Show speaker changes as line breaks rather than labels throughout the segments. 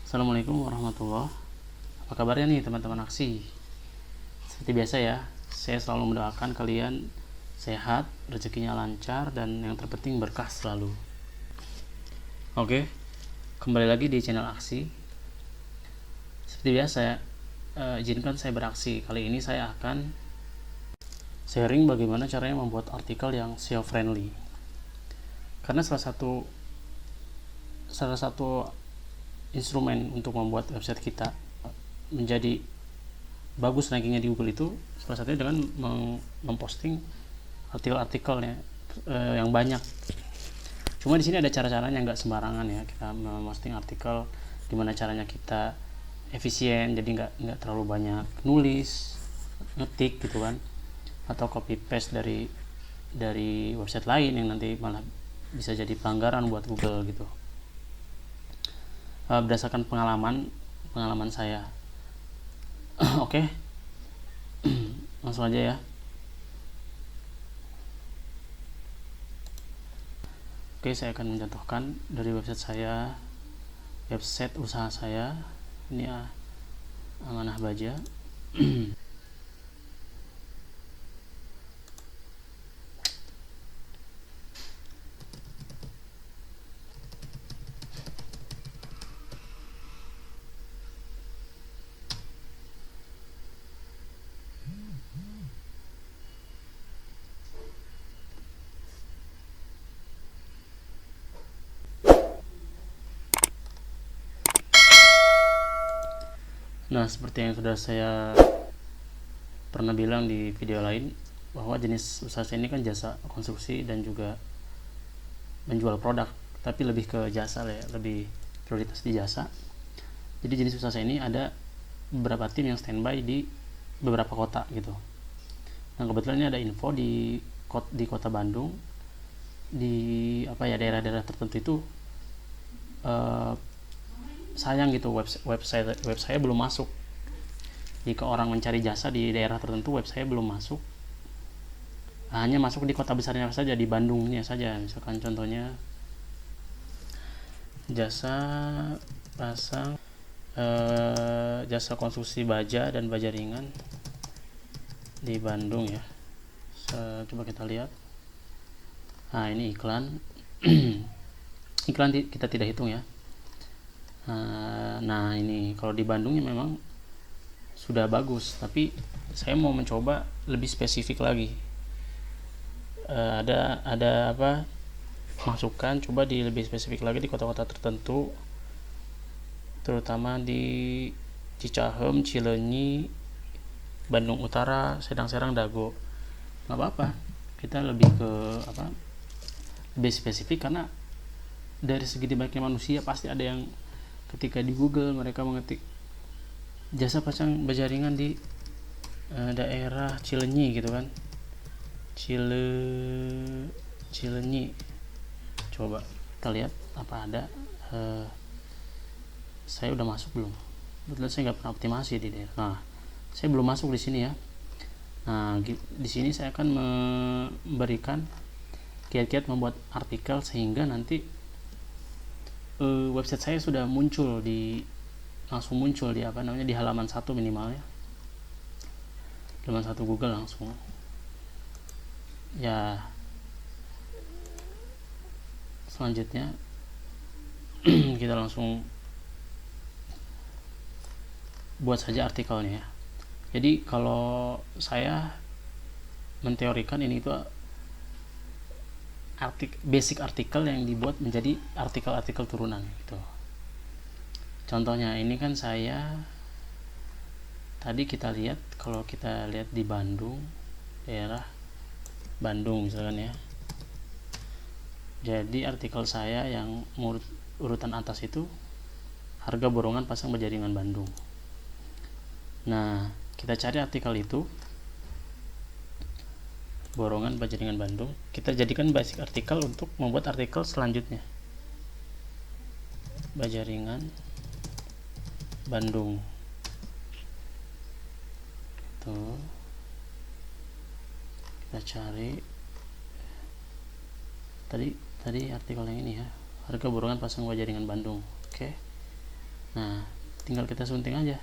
Assalamualaikum warahmatullahi. Apa kabarnya nih teman-teman aksi? Seperti biasa ya, saya selalu mendoakan kalian sehat, rezekinya lancar, dan yang terpenting berkah selalu. Oke, kembali lagi di channel aksi. Seperti biasa ya, izinkan saya beraksi. Kali ini saya akan sharing bagaimana caranya membuat artikel yang SEO friendly. Karena salah satu instrumen untuk membuat website kita menjadi bagus rankingnya di Google itu salah satunya dengan memposting artikel-artikelnya yang banyak. Cuma di sini ada cara-caranya, nggak sembarangan ya kita memposting artikel. Gimana caranya kita efisien, jadi nggak terlalu banyak nulis, ngetik gitu kan, atau copy paste dari website lain yang nanti malah bisa jadi pelanggaran buat Google gitu. Berdasarkan pengalaman saya. Oke, langsung aja ya. Oke, saya akan mencontohkan dari website usaha saya. Ini Amanah Baja. Nah, seperti yang sudah saya pernah bilang di video lain, bahwa jenis usaha saya ini kan jasa konstruksi dan juga menjual produk, tapi lebih ke jasa ya, lebih prioritas di jasa. Jadi jenis usaha saya ini ada beberapa tim yang standby di beberapa kota gitu. Nah, kebetulan ini ada info di kota Bandung, di daerah-daerah tertentu itu sayang gitu web saya belum masuk. Jika orang mencari jasa di daerah tertentu, web saya belum masuk, hanya masuk di kota besarnya saja, di Bandungnya saja. Misalkan contohnya jasa pasang jasa konstruksi baja dan baja ringan di Bandung ya. Coba kita lihat. Nah, ini iklan. Iklan kita tidak hitung ya. Nah, ini kalau di Bandungnya memang sudah bagus, tapi saya mau mencoba lebih spesifik lagi. Ada masukan, coba di lebih spesifik lagi di kota-kota tertentu, terutama di Cicahem, Cileunyi, Bandung Utara, Serang, Dago. Nggak apa-apa, kita lebih spesifik, karena dari segi banyaknya manusia pasti ada yang ketika di Google mereka mengetik jasa pasang baja ringan di daerah Cileunyi gitu kan, Cileunyi. Coba kita lihat apa ada. Saya udah masuk belum? Betul, saya nggak pernah optimasi di daerah. Nah, saya belum masuk di sini ya. Nah, di sini saya akan memberikan kiat-kiat membuat artikel sehingga nanti website saya sudah langsung muncul di di halaman 1 minimalnya, halaman 1 Google langsung ya. Selanjutnya kita langsung buat saja artikelnya ya. Jadi kalau saya menteorikan ini itu basic artikel yang dibuat menjadi artikel-artikel turunan gitu. Contohnya ini kan saya tadi kita lihat, kalau kita lihat di Bandung, daerah Bandung misalkan ya. Jadi artikel saya yang urutan atas itu harga borongan pasang baja ringan Bandung. Nah, kita cari artikel itu, borongan baja ringan Bandung, kita jadikan basic artikel untuk membuat artikel selanjutnya. Baja ringan Bandung tuh, kita cari tadi artikel yang ini ya, harga borongan pasang baja ringan Bandung. Oke. Nah, tinggal kita sunting aja,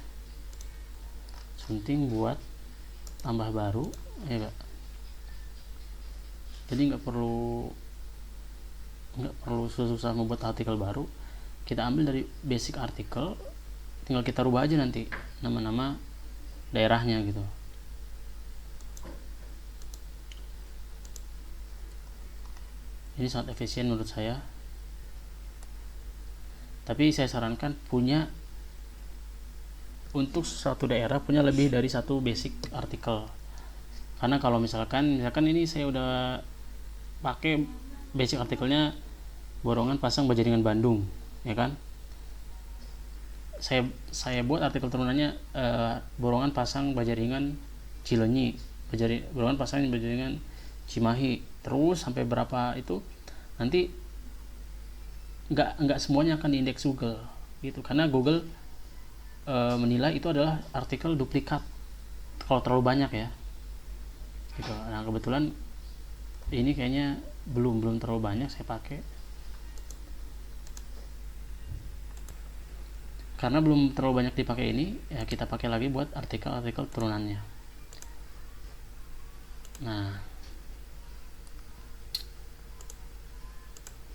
sunting buat tambah baru, ya enggak. Jadi nggak perlu susah membuat artikel baru. Kita ambil dari basic artikel, tinggal kita rubah aja nanti nama-nama daerahnya gitu. Ini sangat efisien menurut saya, tapi saya sarankan punya, untuk suatu daerah punya lebih dari satu basic artikel. Karena kalau misalkan ini saya udah pakai basic artikelnya Borongan pasang Bajaringan Bandung, ya kan. Saya buat artikel turunannya Borongan pasang Bajaringan Cileunyi, Borongan pasang Bajaringan Cimahi, terus sampai berapa itu nanti nggak semuanya akan diindeks Google gitu, karena Google menilai itu adalah artikel duplikat kalau terlalu banyak ya gitu. Nah, kebetulan ini kayaknya belum terlalu banyak saya pakai, karena belum terlalu banyak dipakai ini ya, kita pakai lagi buat artikel turunannya. Nah,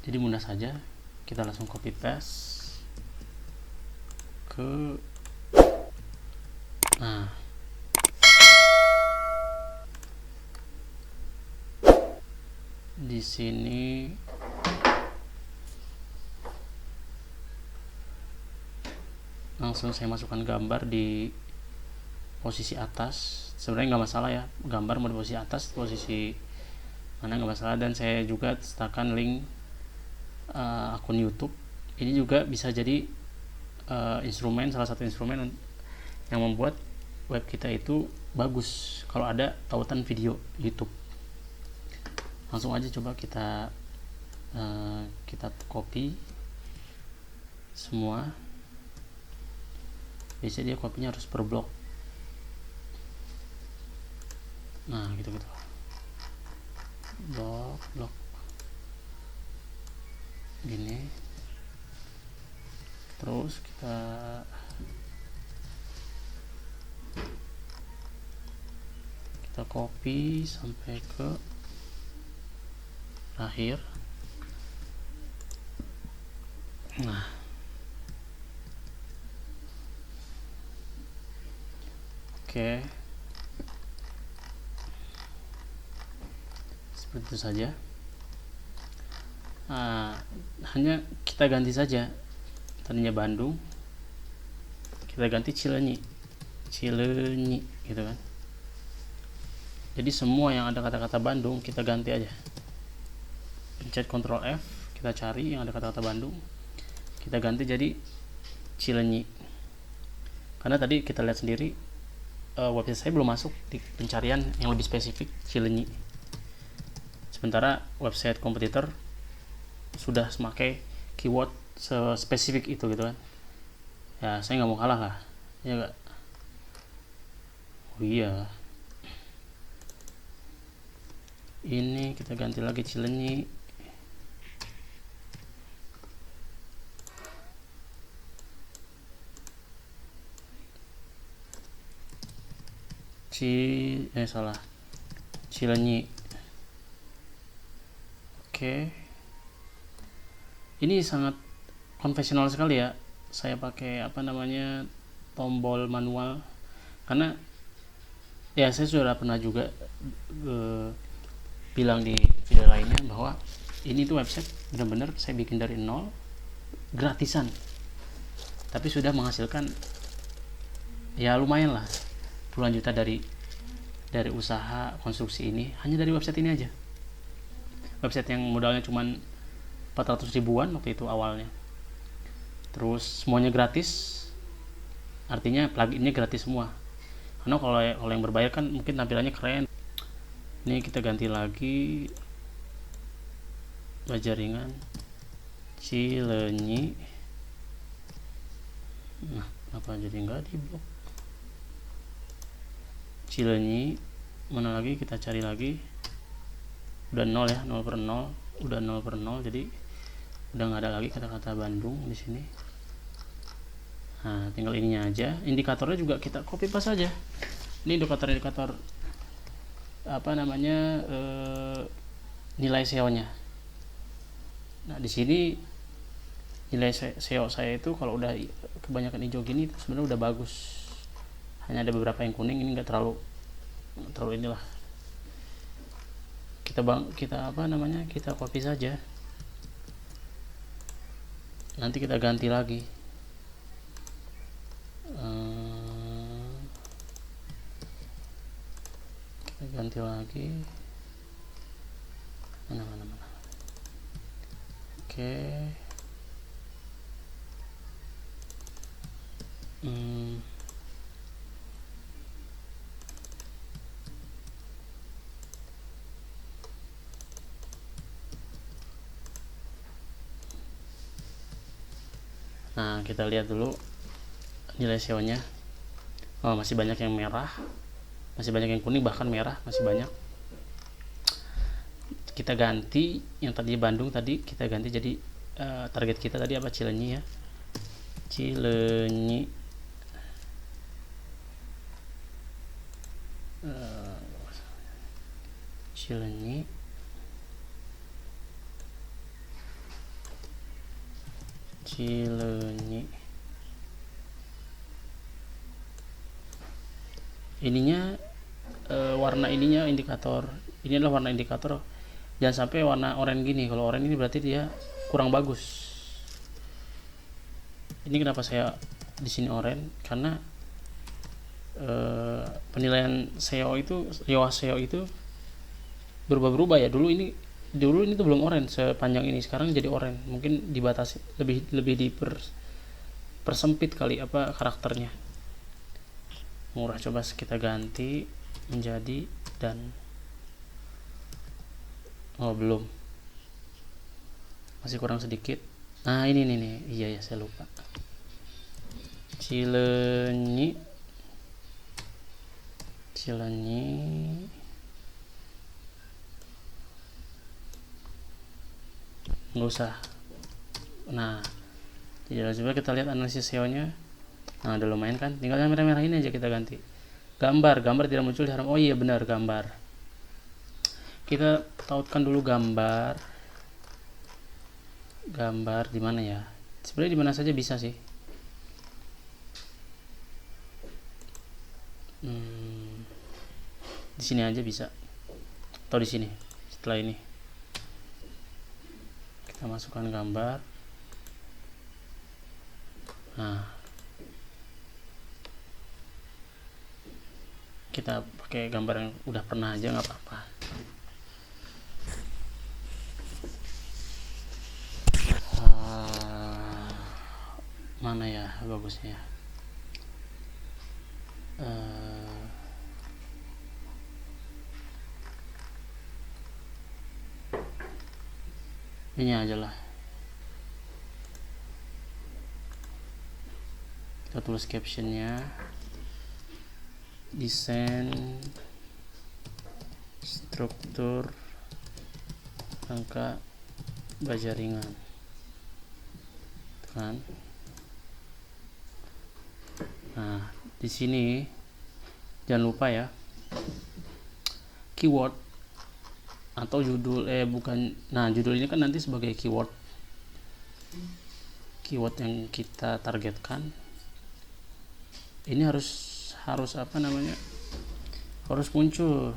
jadi mudah saja, kita langsung copy paste ke, nah di sini langsung saya masukkan gambar di posisi atas. Sebenarnya nggak masalah ya, gambar mau di posisi atas, posisi mana nggak masalah. Dan saya juga sertakan link akun YouTube. Ini juga bisa jadi salah satu instrumen yang membuat web kita itu bagus kalau ada tautan video YouTube. Langsung aja coba kita copy semua. Biasanya dia copy-nya harus per blok. Nah, gitu blok gini. Terus kita copy sampai ke akhir. Nah, oke, seperti itu saja. Hanya kita ganti saja, tadinya Bandung kita ganti Cileunyi gitu kan. Jadi semua yang ada kata-kata Bandung kita ganti aja, pencet Ctrl F, kita cari yang ada kata-kata Bandung, kita ganti jadi Cileunyi. Karena tadi kita lihat sendiri website saya belum masuk di pencarian yang lebih spesifik Cileunyi, sementara website kompetitor sudah memakai keyword spesifik itu gitu kan. Ya saya nggak mau kalah lah, ya nggak. Oh iya, ini kita ganti lagi Cileunyi. Cileunyi. Oke. Ini sangat konvensional sekali ya. Saya pakai tombol manual, karena ya saya sudah pernah juga bilang di video lainnya bahwa ini tuh website benar-benar saya bikin dari nol, gratisan, tapi sudah menghasilkan ya lumayan lah, puluhan juta dari usaha konstruksi ini, hanya dari website ini aja. Website yang modalnya cuman 400 ribuan waktu itu awalnya, terus semuanya gratis, artinya pluginnya gratis semua. Karena kalau yang berbayar kan mungkin tampilannya keren. Ini kita ganti lagi Bajaringan Cileunyi. Nah, kenapa jadi nggak di blok Cileunyi? Mana lagi, kita cari lagi. Udah 0 ya, 0/0, udah 0/0, jadi udah nggak ada lagi kata-kata Bandung di sini. Nah, tinggal ininya aja. Indikatornya juga kita copy paste saja. Ini indikator apa namanya, nilai SEO-nya. Nah, di sini nilai SEO saya itu kalau udah kebanyakan hijau gini itu sebenarnya udah bagus. Hanya ada beberapa yang kuning, ini nggak terlalu inilah. Kita apa namanya, kita copy saja. Nanti kita ganti lagi. Kita ganti lagi. Mana. Oke. Nah, kita lihat dulu nilai SEO-nya. Oh, masih banyak yang merah, masih banyak yang kuning, bahkan merah masih banyak. Kita ganti yang tadi Bandung tadi, kita ganti jadi target kita tadi apa, Cileunyi ya. Cileunyi. Cileunyi. Cileunyi. Ininya warna ininya indikator. Ini adalah warna indikator. Jangan sampai warna oranye gini. Kalau oranye ini berarti dia kurang bagus. Ini kenapa saya di sini oranye? Karena penilaian SEO itu, SEO itu berubah-berubah ya. Dulu ini tuh belum oranye sepanjang ini, sekarang jadi oranye. Mungkin dibatasi, lebih persempit kali apa karakternya. Murah, coba kita ganti menjadi dan belum, masih kurang sedikit. Nah, ini nih, iya ya, saya lupa. Cileunyi nggak usah. Nah, jadi coba kita lihat analisis SEO-nya. Nah, udah lumayan kan, tinggal yang merah-merah ini aja kita ganti. Gambar tidak muncul di halaman. Oh iya benar, gambar. Kita tautkan dulu gambar di mana ya? Sebenarnya di mana saja bisa sih. Di sini aja bisa, atau di sini. Setelah ini kita masukkan gambar. Nah, kita pakai gambar yang udah pernah aja, nggak apa-apa. Mana ya bagusnya? Ini aja lah. Kita tulis captionnya, desain struktur angka baja ringan, kan? Nah, di sini jangan lupa ya, keyword atau judul, bukan. Nah, judul ini kan nanti sebagai keyword yang kita targetkan. Ini harus apa namanya, harus muncul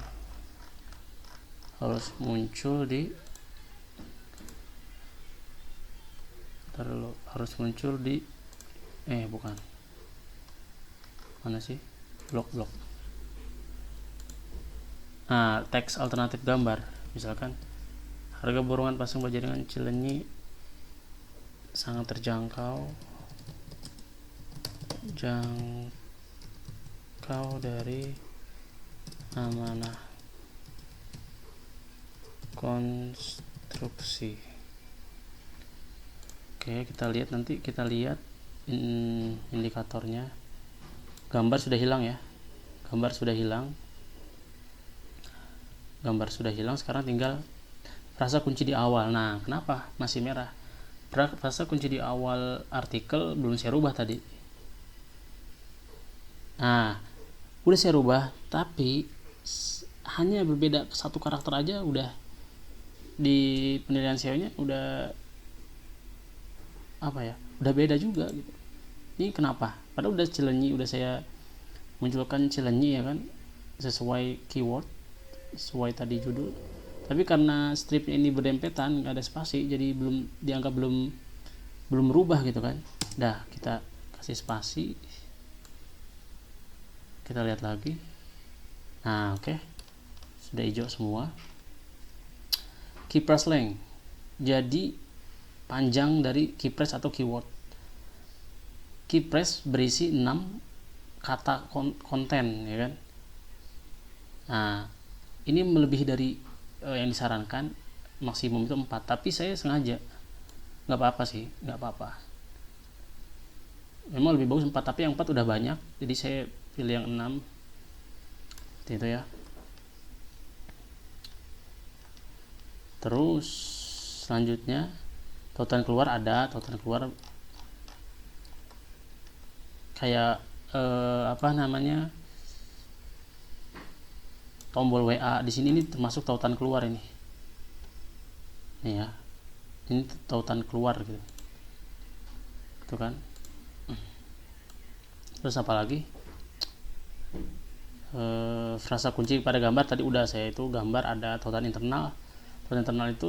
di bukan, mana sih, blok. Nah, teks alternatif gambar, misalkan harga borongan pasang baja dengan Cileunyi sangat terjangkau dari Amanah Konstruksi. Oke, kita lihat indikatornya. Gambar sudah hilang ya, gambar sudah hilang. Sekarang tinggal frasa kunci di awal. Nah, kenapa masih merah? Frasa kunci di awal artikel belum saya rubah tadi. Nah, udah saya rubah, tapi hanya berbeda satu karakter aja udah di penilaian SEO-nya udah apa ya, udah beda juga gitu. Ini kenapa? Padahal udah Cilenyi, udah saya munculkan Cilenyi ya kan, sesuai keyword, sesuai tadi judul. Tapi karena stripnya ini berdempetan, nggak ada spasi, jadi belum dianggap belum berubah gitu kan. Dah, kita kasih spasi, kita lihat lagi. Nah, oke. Sudah hijau semua. Keypress length, jadi panjang dari keypress atau keyword. Keypress berisi 6 kata konten ya kan. Nah, ini melebihi dari yang disarankan, maksimum itu 4, tapi saya sengaja, nggak apa-apa sih, nggak apa-apa, memang lebih bagus 4, tapi yang 4 udah banyak, jadi saya pilih yang 6 itu ya. Terus selanjutnya tautan keluar, ada tautan keluar kayak apa namanya, tombol WA di sini, ini termasuk tautan keluar ini ya, ini tautan keluar gitu tuh kan. Terus apa lagi, frasa kunci pada gambar tadi udah saya itu gambar, ada tautan internal. Tautan internal itu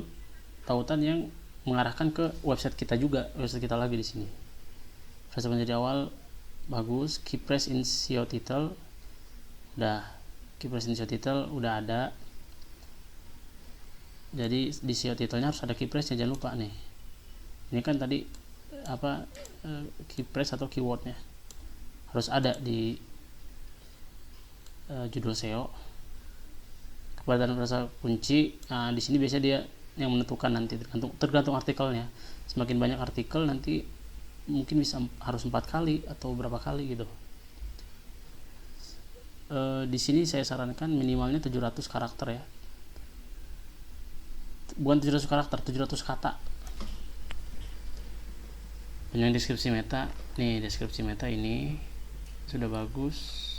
tautan yang mengarahkan ke website kita juga, website kita lagi di sini. Frasa kunci di awal bagus. Keypress in SEO title udah, keypress in SEO title udah ada, jadi di SEO title-nya harus ada keypress-nya, jangan lupa nih. Ini kan tadi apa, keypress atau keywordnya harus ada di judul SEO. Kepadatan frasa kunci, nah di sini biasanya dia yang menentukan, nanti tergantung artikelnya. Semakin banyak artikel nanti mungkin bisa harus 4 kali atau berapa kali gitu. Di sini saya sarankan minimalnya 700 karakter ya, bukan 700 karakter, 700 kata. Yang deskripsi meta nih, deskripsi meta ini sudah bagus.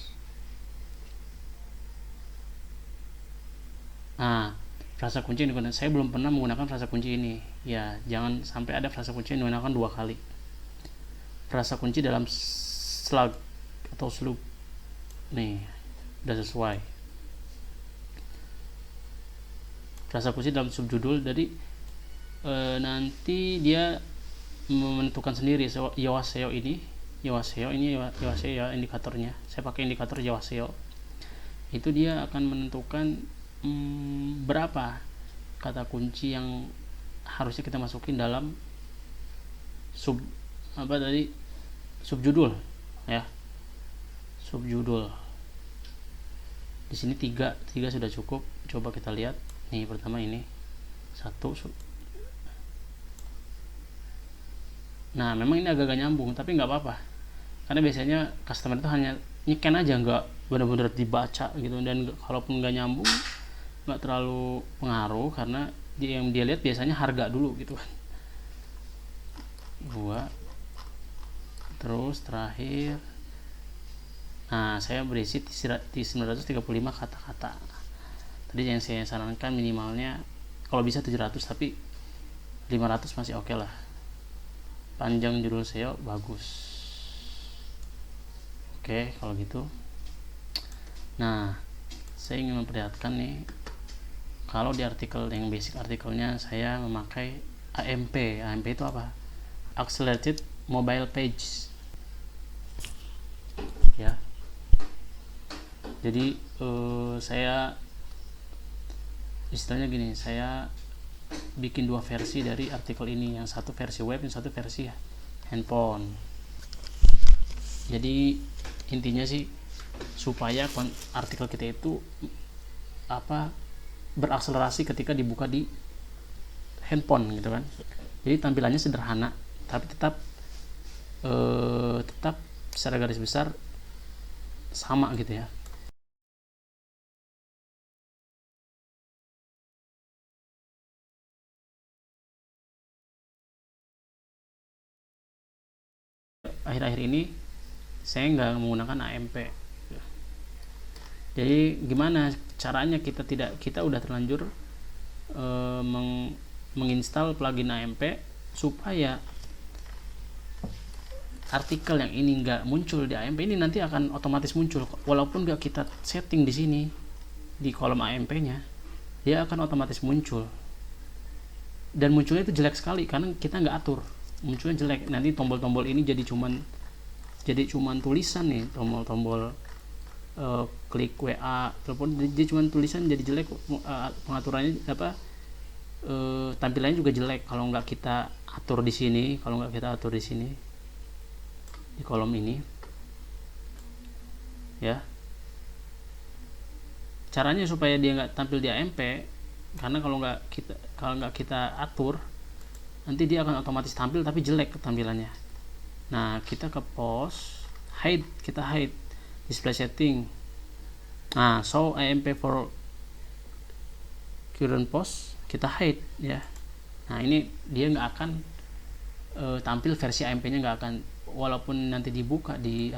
Nah, frasa kunci yang digunakan, saya belum pernah menggunakan frasa kunci ini ya, jangan sampai ada frasa kunci yang digunakan 2 kali. Frasa kunci dalam slug atau slug nih udah sesuai. Frasa kunci dalam subjudul, jadi nanti dia menentukan sendiri Yoast SEO ini, Yoast SEO ya indikatornya. Saya pakai indikator Yoast SEO. Itu dia akan menentukan berapa kata kunci yang harusnya kita masukin dalam subjudul ya, subjudul. Di sini tiga sudah cukup. Coba kita lihat nih, pertama ini 1. Nah, memang ini agak nyambung, tapi nggak apa-apa, karena biasanya customer itu hanya nyiken aja, nggak benar-benar dibaca gitu. Dan kalaupun nggak nyambung, nggak terlalu pengaruh, karena yang dia lihat biasanya harga dulu gitu kan. 2. Terus terakhir, nah saya berisi 935 kata-kata. Tadi yang saya sarankan minimalnya kalau bisa 700, tapi 500 masih oke lah. Panjang judul SEO bagus. Oke, kalau gitu. Nah, saya ingin memperlihatkan nih, kalau di artikel yang basic artikelnya saya memakai AMP. AMP itu apa? Accelerated Mobile Page ya. Jadi saya istilahnya gini, saya bikin 2 versi dari artikel ini, yang satu versi web, yang satu versi handphone. Jadi intinya sih supaya artikel kita itu apa, berakselerasi ketika dibuka di handphone gitu kan. Jadi tampilannya sederhana, tapi tetap secara garis besar sama gitu ya. Akhir-akhir ini saya nggak menggunakan AMP, Jadi gimana caranya kita udah terlanjur menginstal plugin AMP supaya artikel yang ini nggak muncul di AMP ini nanti akan otomatis muncul walaupun nggak kita setting di sini di kolom AMP-nya, dia akan otomatis muncul. Dan munculnya itu jelek sekali karena kita nggak atur, munculnya jelek. Nanti tombol-tombol ini jadi cuman tulisan nih, tombol-tombol klik WA, telepon, dia cuma tulisan, jadi jelek. Pengaturannya tampilannya juga jelek kalau nggak kita atur di sini, di kolom ini ya. Caranya supaya dia nggak tampil di AMP, karena kalau nggak kita atur nanti dia akan otomatis tampil tapi jelek tampilannya. Nah, kita ke post, kita hide display setting. Nah, show AMP for current post, kita hide ya. Nah, ini dia nggak akan tampil, versi AMP-nya nggak akan, walaupun nanti dibuka di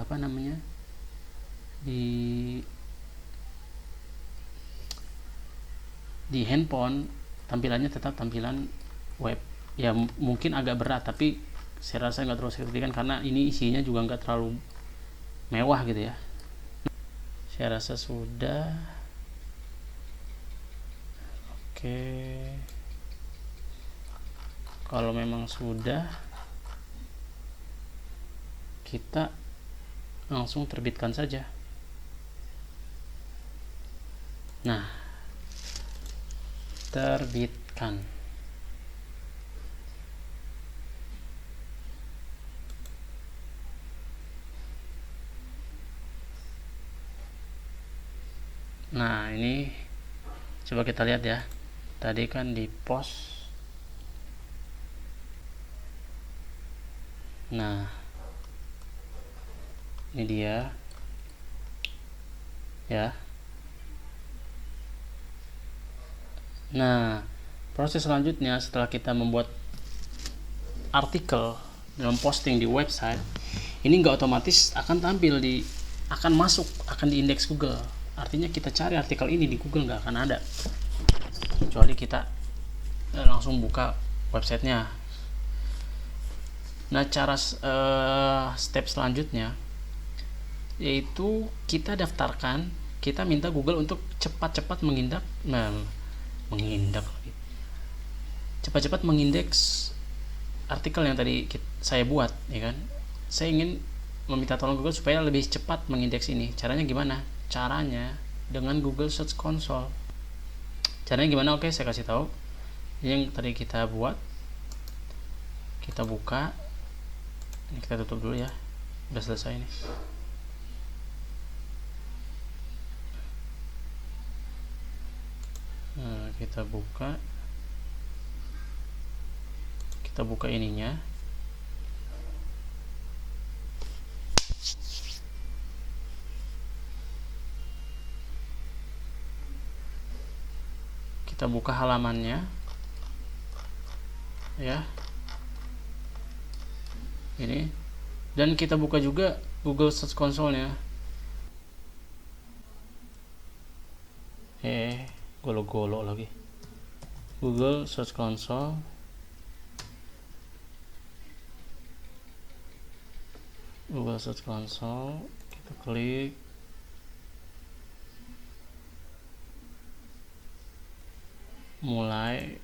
di handphone, tampilannya tetap tampilan web ya. Mungkin agak berat, tapi saya rasa nggak terlalu signifikan karena ini isinya juga nggak terlalu mewah gitu ya. Saya rasa sudah. Oke, kalau memang sudah, kita langsung terbitkan saja. Nah, terbitkan. Nah, ini coba kita lihat ya. Tadi kan di post. Nah, ini dia ya. Nah, proses selanjutnya setelah kita membuat artikel dalam posting di website, ini nggak otomatis akan tampil akan di indeks Google. Artinya kita cari artikel ini di Google nggak akan ada, kecuali kita langsung buka websitenya. Nah, cara step selanjutnya yaitu kita daftarkan, kita minta Google untuk cepat-cepat cepat-cepat mengindeks artikel yang tadi saya buat ya kan. Saya ingin meminta tolong Google supaya lebih cepat mengindeks ini. Caranya gimana? Caranya dengan Google Search Console. Caranya gimana? Oke, saya kasih tahu. Yang tadi kita buat, kita buka. Ini kita tutup dulu ya. Udah selesai nih. Nah, kita buka ininya. Kita buka halamannya ya, ini, dan kita buka juga Google Search Console-nya. Golo-golo lagi. Google Search Console. Kita klik. Mulai.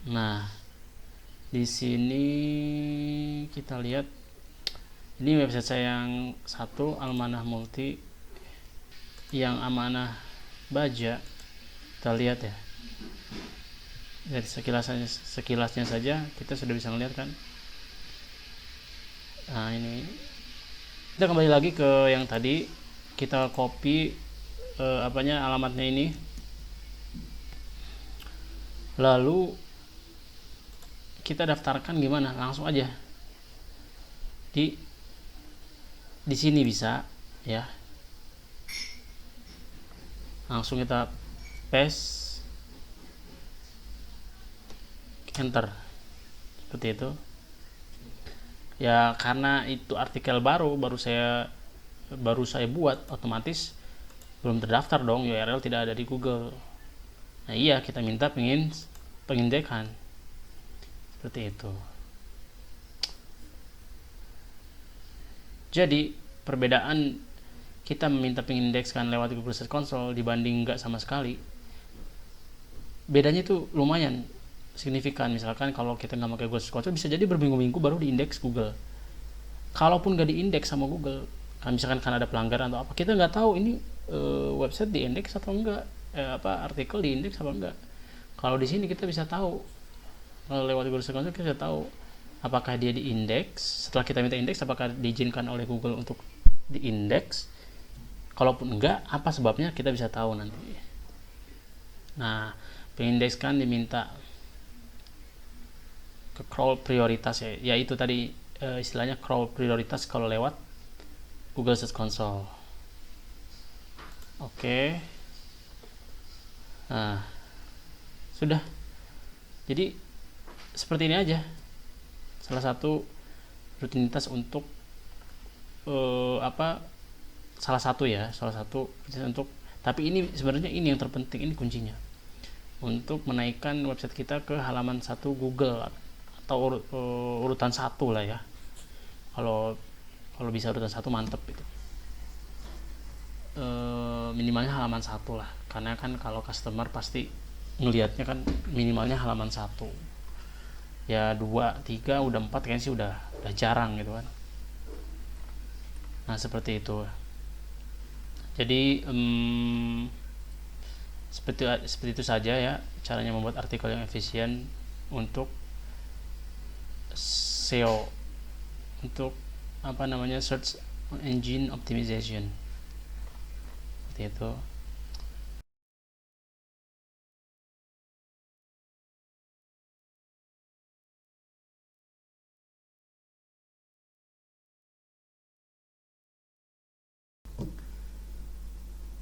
Nah, di sini kita lihat ini website saya yang satu, Almanah Multi, yang Amanah Baja. Kita lihat ya. Dari sekilasnya saja kita sudah bisa melihat kan. Nah, ini kita kembali lagi ke yang tadi, kita copy alamatnya ini, lalu kita daftarkan. Gimana? Langsung aja di sini bisa ya, langsung kita paste, enter seperti itu. Ya karena itu artikel baru saya buat, otomatis belum terdaftar dong, URL tidak ada di Google. Nah iya, kita minta pengindekan seperti itu. Jadi perbedaan kita meminta pengindekskan lewat Google Search Console dibanding nggak sama sekali, bedanya itu lumayan signifikan. Misalkan kalau kita nggak pakai Google Search Console, bisa jadi berminggu-minggu baru diindeks Google. Kalaupun nggak diindeks sama Google, kan misalkan kan ada pelanggaran atau apa, kita nggak tahu ini website diindeks atau enggak, artikel diindeks apa enggak. Kalau di sini kita bisa tahu, kalau lewat Google Search Console kita bisa tahu apakah dia diindeks. Setelah kita minta indeks, apakah diizinkan oleh Google untuk diindeks. Kalaupun enggak, apa sebabnya, kita bisa tahu nanti. Nah, pengindekskan diminta ke crawl prioritas ya, yaitu tadi istilahnya crawl prioritas kalau lewat Google Search Console. Oke. Nah, sudah. Jadi seperti ini aja, salah satu rutinitas untuk salah satu untuk, tapi ini sebenarnya ini yang terpenting, ini kuncinya untuk menaikkan website kita ke halaman 1 Google atau urutan 1 lah ya. Kalau bisa urutan 1 mantep itu. Minimalnya halaman 1 lah, karena kan kalau customer pasti ngelihatnya kan minimalnya halaman 1. Ya 2, 3, udah 4 kayaknya sih udah jarang gitu kan. Nah seperti itu. Jadi seperti itu saja ya caranya membuat artikel yang efisien untuk SEO, untuk search engine optimization, seperti itu.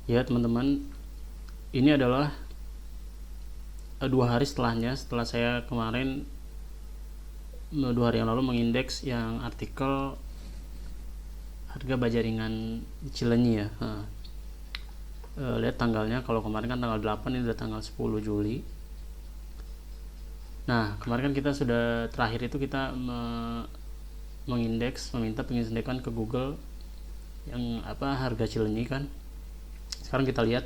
Ya teman-teman, ini adalah 2 hari setelah saya kemarin 2 hari yang lalu mengindeks yang artikel harga baja ringan Cilenyi ya. Lihat tanggalnya, kalau kemarin kan tanggal 8, ini udah tanggal 10 Juli. Nah kemarin kan kita sudah terakhir itu kita meminta pengindekan ke Google yang harga Cilenyi kan. Sekarang kita lihat,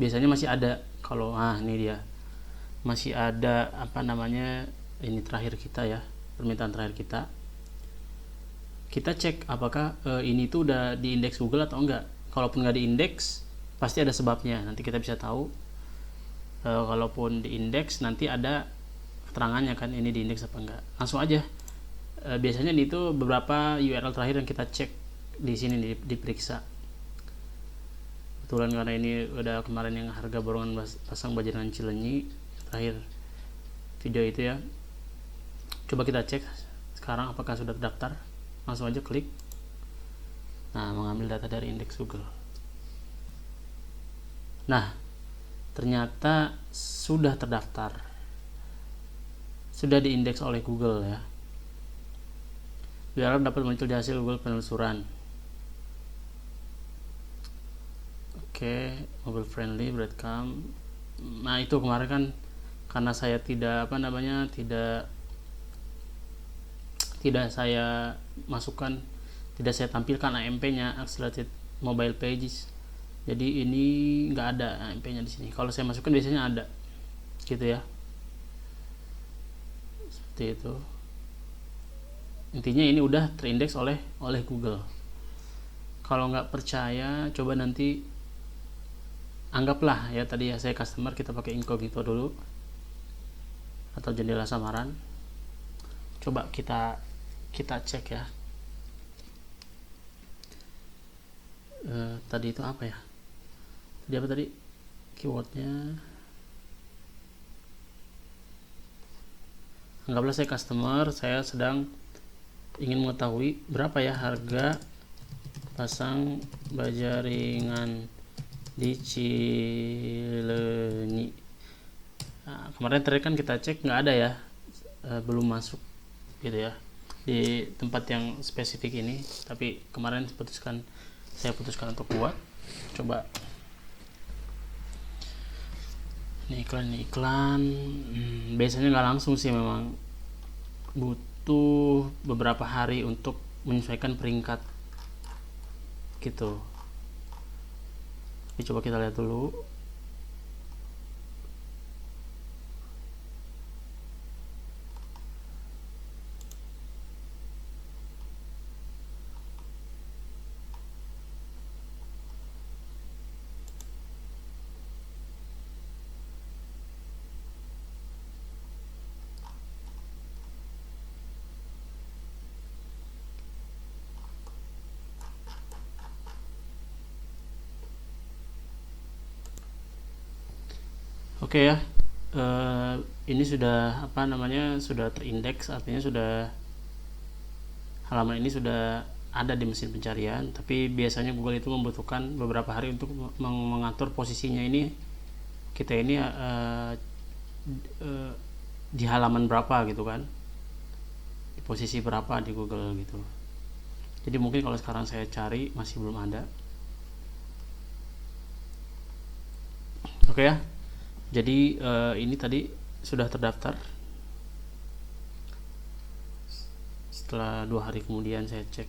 biasanya masih ada, kalau ini dia masih ada ini terakhir kita ya, permintaan terakhir kita cek apakah ini tuh udah diindeks Google atau enggak. Kalaupun nggak diindeks, pasti ada sebabnya, nanti kita bisa tahu. Kalaupun diindeks, nanti ada keterangannya kan, ini diindeks apa enggak. Langsung aja, biasanya itu beberapa URL terakhir yang kita cek di sini diperiksa. Kebetulan karena ini udah kemarin yang harga borongan pasang baja ringan Cilenyi terakhir video itu ya. Coba kita cek sekarang apakah sudah terdaftar. Langsung aja klik. Nah, mengambil data dari indeks Google. Nah, ternyata sudah terdaftar, sudah diindeks oleh Google ya. URL dapat muncul di hasil Google penelusuran. Oke, mobile friendly breadcrumb. Nah itu kemarin kan karena saya tidak tidak saya masukkan, tidak saya tampilkan AMP-nya, Accelerated Mobile Pages. Jadi ini nggak ada AMP-nya di sini. Kalau saya masukkan biasanya ada, gitu ya. Seperti itu. Intinya ini udah terindeks oleh Google. Kalau nggak percaya, coba nanti anggaplah ya tadi ya, saya customer, kita pakai incognito dulu atau jendela samaran. Coba kita cek ya. Tadi itu apa ya? Tadi keywordnya. Anggaplah saya customer, saya sedang ingin mengetahui berapa ya harga pasang baja ringan di Cilenyi. Nah, kemarin tadi kan kita cek nggak ada ya, belum masuk gitu ya. di tempat yang spesifik ini, tapi kemarin saya putuskan untuk buat. Coba ini iklan, biasanya nggak langsung sih, memang butuh beberapa hari untuk menyesuaikan peringkat gitu. Jadi coba kita lihat dulu. Oke ya, ini sudah sudah terindeks, artinya halaman ini sudah ada di mesin pencarian. Tapi biasanya Google itu membutuhkan beberapa hari untuk mengatur posisinya ini, kita ini di halaman berapa gitu kan, di posisi berapa di Google gitu. Jadi mungkin kalau sekarang saya cari masih belum ada. Oke ya, jadi ini tadi sudah terdaftar. Setelah 2 hari kemudian saya cek.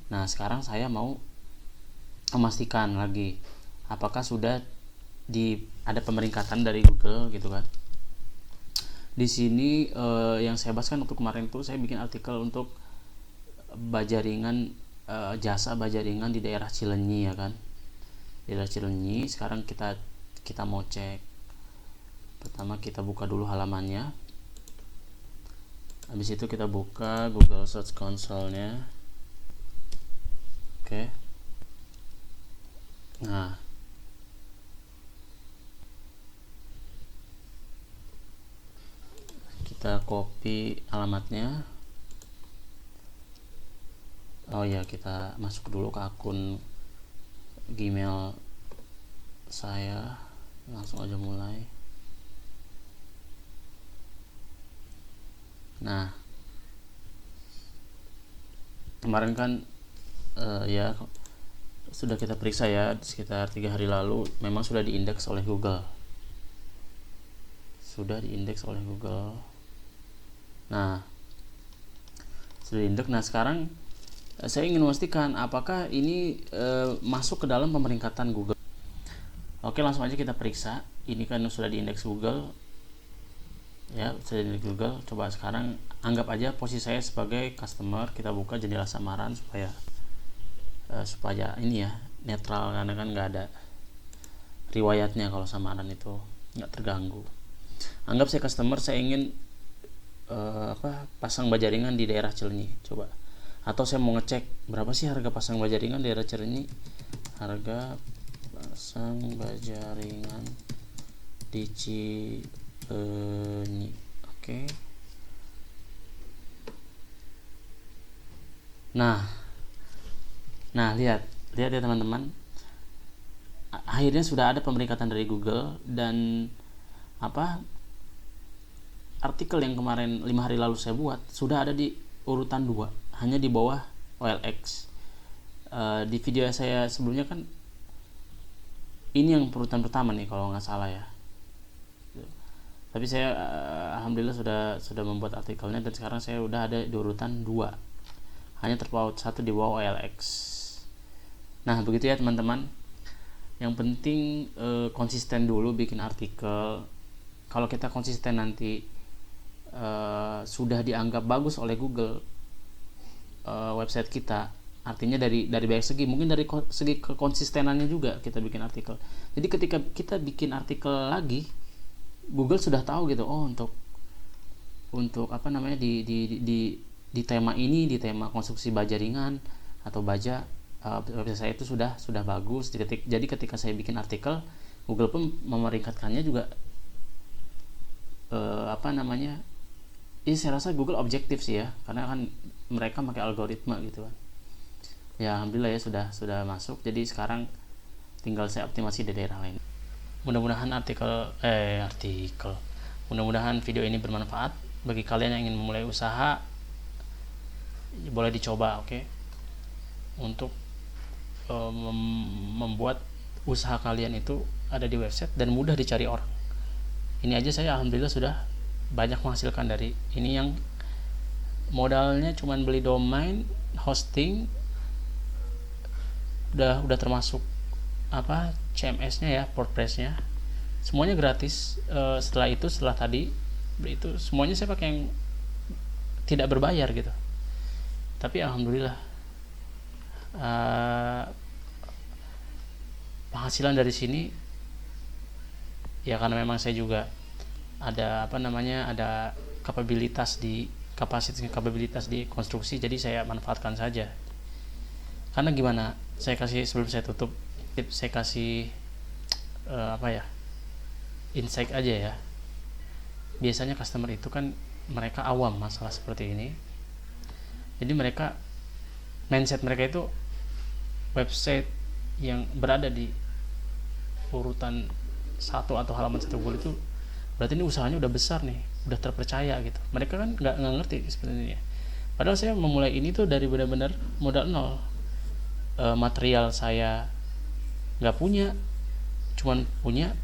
Nah, sekarang saya mau memastikan lagi apakah sudah ada pemeringkatan dari Google gitu kan. Di sini yang saya bahas kan, untuk kemarin tuh saya bikin artikel untuk bajaringan, jasa bajaringan di daerah Cileunyi ya kan. Daerah Cileunyi. Sekarang kita mau cek. Pertama kita buka dulu halamannya. Habis itu kita buka Google Search Console-nya. Oke. Nah, kita copy alamatnya. Oh ya, kita masuk dulu ke akun Gmail saya. Langsung aja mulai. Nah, kemarin kan ya sudah kita periksa ya, sekitar 3 hari lalu memang sudah diindeks oleh Google. Nah, sudah diindeks. Nah, sekarang saya ingin memastikan apakah ini masuk ke dalam pemeringkatan Google. Oke, langsung aja kita periksa. Ini kan sudah diindeks Google ya, sudah diindeks Google. Coba sekarang anggap aja posisi saya sebagai customer. Kita buka jendela samaran supaya ini ya netral, karena kan nggak ada riwayatnya kalau samaran itu nggak terganggu. Anggap saya customer, saya ingin pasang bajaringan di daerah Cileunyi. Coba, atau saya mau ngecek berapa sih harga pasang bajaringan di daerah Cileunyi. Harga pasang bajaringan di Cileunyi. Oke. Nah, lihat ya teman-teman, akhirnya sudah ada pemeringkatan dari Google. Dan artikel yang kemarin 5 hari lalu saya buat sudah ada di urutan 2, hanya di bawah OLX. Di video saya sebelumnya kan ini yang urutan pertama nih kalau nggak salah ya. Tapi saya alhamdulillah sudah membuat artikelnya, dan sekarang saya udah ada di urutan 2, hanya terpaut 1 di bawah OLX. Nah, begitu ya teman-teman. Yang penting konsisten dulu bikin artikel. Kalau kita konsisten nanti sudah dianggap bagus oleh Google website kita, artinya dari banyak segi, mungkin dari segi kekonsistenannya juga kita bikin artikel. Jadi ketika kita bikin artikel lagi, Google sudah tahu gitu, oh untuk di tema ini, di tema konstruksi baja ringan atau baja, website saya itu sudah bagus. Jadi ketika saya bikin artikel, Google pun memeringkatkannya juga saya rasa Google objektif sih ya, karena kan mereka pakai algoritma gitu kan. Ya alhamdulillah ya sudah masuk, jadi sekarang tinggal saya optimasi di daerah lain. Mudah-mudahan artikel mudah-mudahan video ini bermanfaat bagi kalian yang ingin memulai usaha. Boleh dicoba, oke? Untuk membuat usaha kalian itu ada di website dan mudah dicari orang. Ini aja saya alhamdulillah sudah banyak menghasilkan dari ini, yang modalnya cuman beli domain, hosting, udah termasuk CMS-nya ya, WordPress-nya, semuanya gratis. Setelah tadi itu semuanya saya pakai yang tidak berbayar gitu. Tapi alhamdulillah penghasilan dari sini ya, karena memang saya juga ada ada kapabilitas di konstruksi, jadi saya manfaatkan saja. Karena gimana, sebelum saya tutup, saya kasih insight aja ya. Biasanya customer itu kan mereka awam masalah seperti ini, jadi mindset mereka itu website yang berada di urutan 1 atau halaman 1 Google itu berarti ini usahanya udah besar nih, udah terpercaya gitu. Mereka kan nggak ngerti sebenarnya. Padahal saya memulai ini tuh dari benar-benar modal nol. Material saya nggak punya, cuman punya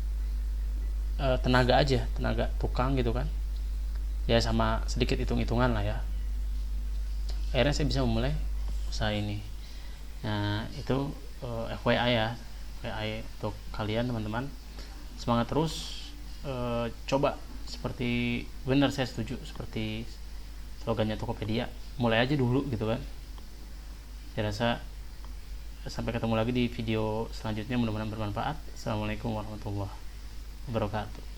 tenaga aja, tenaga tukang gitu kan ya, sama sedikit hitung-hitungan lah ya. Akhirnya saya bisa memulai usaha ini. Nah itu FYI ya, FYI untuk kalian teman-teman, semangat terus. Coba, seperti benar, saya setuju seperti slogannya Tokopedia, mulai aja dulu gitu kan. Saya rasa sampai ketemu lagi di video selanjutnya, mudah-mudahan bermanfaat. Assalamualaikum warahmatullahi wabarakatuh.